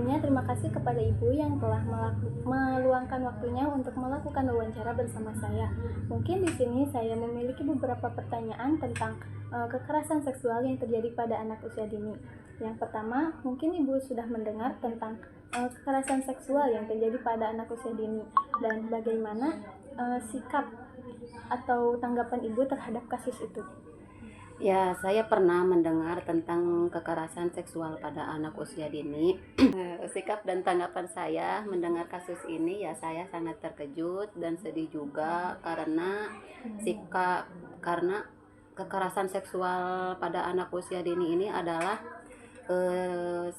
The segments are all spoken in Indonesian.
Sebelumnya, terima kasih kepada Ibu yang telah meluangkan waktunya untuk melakukan wawancara bersama saya. Mungkin di sini saya memiliki beberapa pertanyaan tentang kekerasan seksual yang terjadi pada anak usia dini. Yang pertama, mungkin Ibu sudah mendengar tentang kekerasan seksual yang terjadi pada anak usia dini dan bagaimana sikap atau tanggapan Ibu terhadap kasus itu. Ya, saya pernah mendengar tentang kekerasan seksual pada anak usia dini. Sikap dan tanggapan saya mendengar kasus ini, ya saya sangat terkejut dan sedih juga karena karena kekerasan seksual pada anak usia dini ini adalah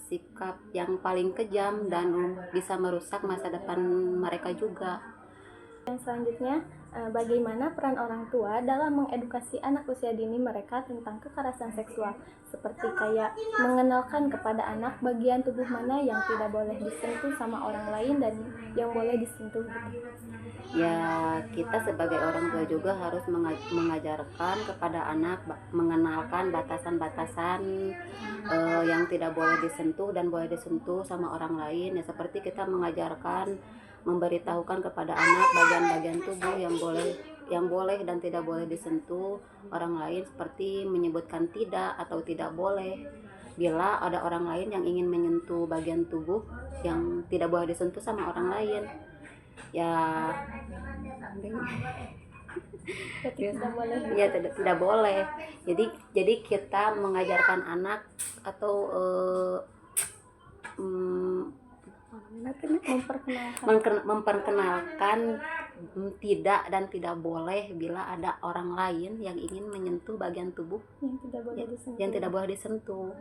sikap yang paling kejam dan bisa merusak masa depan mereka juga. Yang selanjutnya, bagaimana peran orang tua dalam mengedukasi anak usia dini mereka tentang kekerasan seksual, seperti kayak mengenalkan kepada anak bagian tubuh mana yang tidak boleh disentuh sama orang lain dan yang boleh disentuh gitu. Ya, kita sebagai orang tua juga harus mengajarkan kepada anak, mengenalkan batasan-batasan yang tidak boleh disentuh dan boleh disentuh sama orang lain. Ya, seperti kita mengajarkan, memberitahukan kepada anak bagian-bagian tubuh yang boleh dan tidak boleh disentuh orang lain, seperti menyebutkan tidak atau tidak boleh bila ada orang lain yang ingin menyentuh bagian tubuh yang tidak boleh disentuh sama orang lain. Ya, tidak boleh. Jadi kita mengajarkan anak atau memperkenalkan tidak dan tidak boleh bila ada orang lain yang ingin menyentuh bagian tubuh yang tidak boleh disentuh.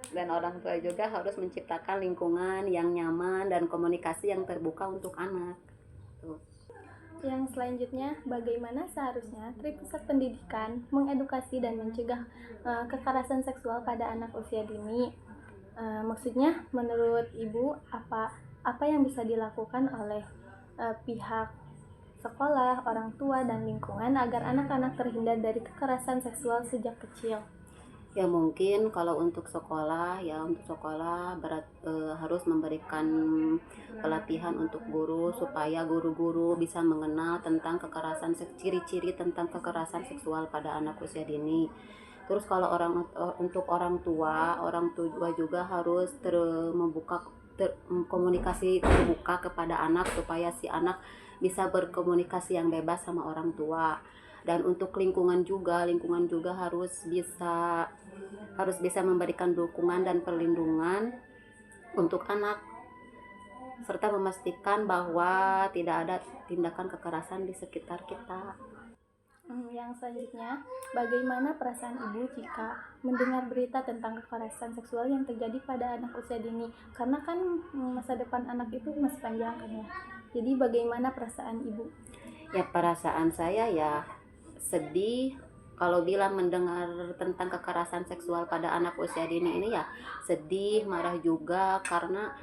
Dan orang tua juga harus menciptakan lingkungan yang nyaman dan komunikasi yang terbuka untuk anak. Yang selanjutnya, bagaimana seharusnya Tripusat Pendidikan mengedukasi dan mencegah kekerasan seksual pada anak usia dini? Maksudnya, menurut Ibu, apa yang bisa dilakukan oleh pihak sekolah, orang tua, dan lingkungan agar anak-anak terhindar dari kekerasan seksual sejak kecil? Ya mungkin kalau untuk sekolah harus memberikan pelatihan untuk guru supaya guru-guru bisa mengenal tentang ciri-ciri tentang kekerasan seksual pada anak usia dini. Terus kalau untuk orang tua juga harus komunikasi terbuka kepada anak supaya si anak bisa berkomunikasi yang bebas sama orang tua. Dan untuk lingkungan juga harus bisa memberikan dukungan dan perlindungan untuk anak serta memastikan bahwa tidak ada tindakan kekerasan di sekitar kita. Yang selanjutnya, bagaimana perasaan Ibu jika mendengar berita tentang kekerasan seksual yang terjadi pada anak usia dini? Karena kan masa depan anak itu masih panjang kan ya. Jadi bagaimana perasaan Ibu? Ya, perasaan saya ya sedih. Kalau bilang mendengar tentang kekerasan seksual pada anak usia dini ini ya sedih, marah juga karena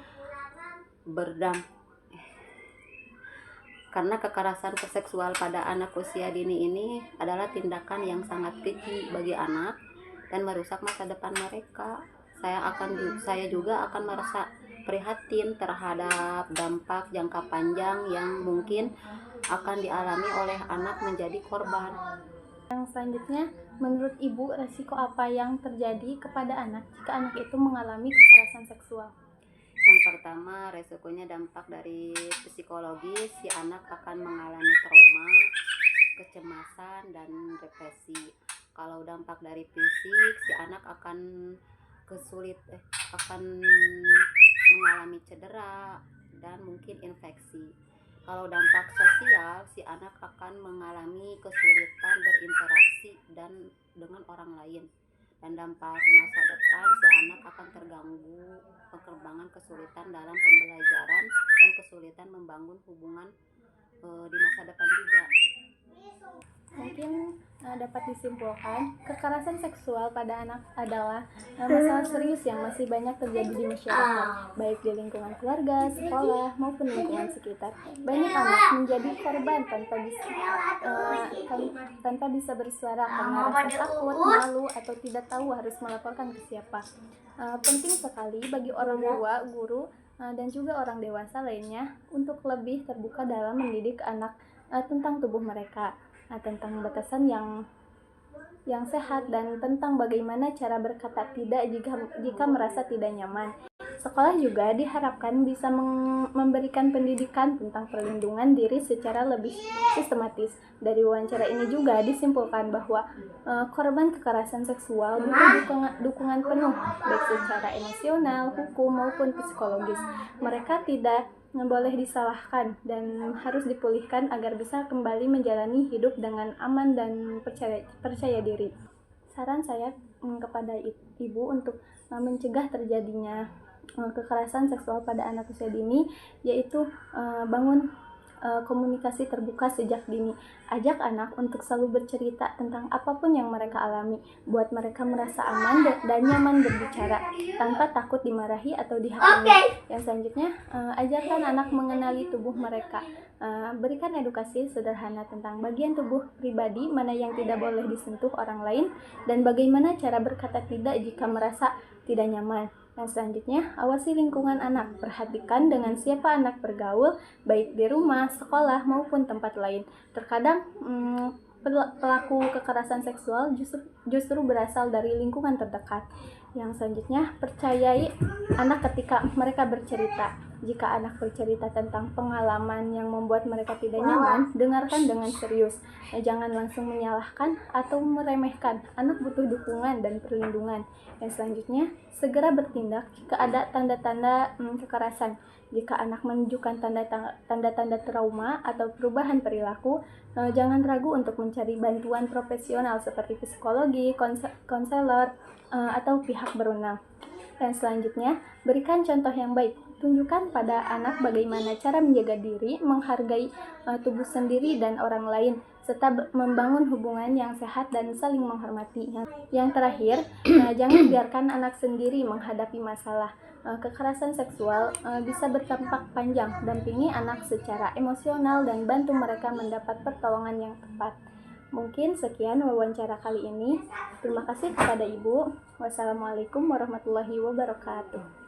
kekerasan seksual pada anak usia dini ini adalah tindakan yang sangat keji bagi anak dan merusak masa depan mereka. Saya juga akan merasa prihatin terhadap dampak jangka panjang yang mungkin akan dialami oleh anak menjadi korban. Yang selanjutnya, menurut Ibu, resiko apa yang terjadi kepada anak jika anak itu mengalami kekerasan seksual? Yang pertama, resikonya dampak dari psikologis, si anak akan mengalami trauma, kecemasan, dan depresi. Kalau dampak dari fisik, si anak akan mengalami cedera dan mungkin infeksi. Kalau dampak sosial, si anak akan mengalami kesulitan berinteraksi dengan orang lain. Dan dampak masa depan, si anak akan terganggu perkembangan, kesulitan dalam pembelajaran dan kesulitan membangun hubungan di masa depan juga. Mungkin dapat disimpulkan, kekerasan seksual pada anak adalah masalah serius yang masih banyak terjadi di masyarakat, baik di lingkungan keluarga, sekolah, maupun lingkungan sekitar. Banyak anak menjadi korban tanpa bisa bersuara karena rasa takut, malu, atau tidak tahu harus melaporkan ke siapa. Penting sekali bagi orang tua, guru, dan juga orang dewasa lainnya untuk lebih terbuka dalam mendidik anak tentang tubuh mereka, tentang batasan yang sehat, dan tentang bagaimana cara berkata tidak jika merasa tidak nyaman. Sekolah juga diharapkan bisa memberikan pendidikan tentang perlindungan diri secara lebih sistematis. Dari wawancara ini juga disimpulkan bahwa korban kekerasan seksual butuh dukungan penuh, baik secara emosional, hukum, maupun psikologis. Mereka tidak boleh disalahkan dan harus dipulihkan agar bisa kembali menjalani hidup dengan aman dan percaya diri. Saran saya kepada ibu untuk mencegah terjadinya kekerasan seksual pada anak usia dini, yaitu bangun komunikasi terbuka sejak dini. Ajak anak untuk selalu bercerita tentang apapun yang mereka alami, buat mereka merasa aman dan nyaman berbicara tanpa takut dimarahi atau dihakimi. Yang selanjutnya, ajarkan anak mengenali tubuh mereka. Berikan edukasi sederhana tentang bagian tubuh pribadi mana yang tidak boleh disentuh orang lain, dan bagaimana cara berkata tidak jika merasa tidak nyaman. Yang selanjutnya, awasi lingkungan anak. Perhatikan dengan siapa anak bergaul, baik di rumah, sekolah, maupun tempat lain. Terkadang pelaku kekerasan seksual justru berasal dari lingkungan terdekat. Yang selanjutnya, percayai anak ketika mereka bercerita. Jika anak bercerita tentang pengalaman yang membuat mereka tidak nyaman, dengarkan dengan serius. Jangan langsung menyalahkan atau meremehkan. Anak butuh dukungan dan perlindungan. Yang selanjutnya, segera bertindak jika ada tanda-tanda kekerasan. Jika anak menunjukkan tanda-tanda trauma atau perubahan perilaku, jangan ragu untuk mencari bantuan profesional seperti psikologi, konselor, atau pihak berwenang. Yang selanjutnya, berikan contoh yang baik. Tunjukkan pada anak bagaimana cara menjaga diri, menghargai tubuh sendiri dan orang lain, serta membangun hubungan yang sehat dan saling menghormati. Yang terakhir, jangan biarkan anak sendiri menghadapi masalah kekerasan seksual bisa berdampak panjang. Dampingi anak secara emosional dan bantu mereka mendapat pertolongan yang tepat. Mungkin sekian wawancara kali ini. Terima kasih kepada Ibu. Wassalamualaikum warahmatullahi wabarakatuh.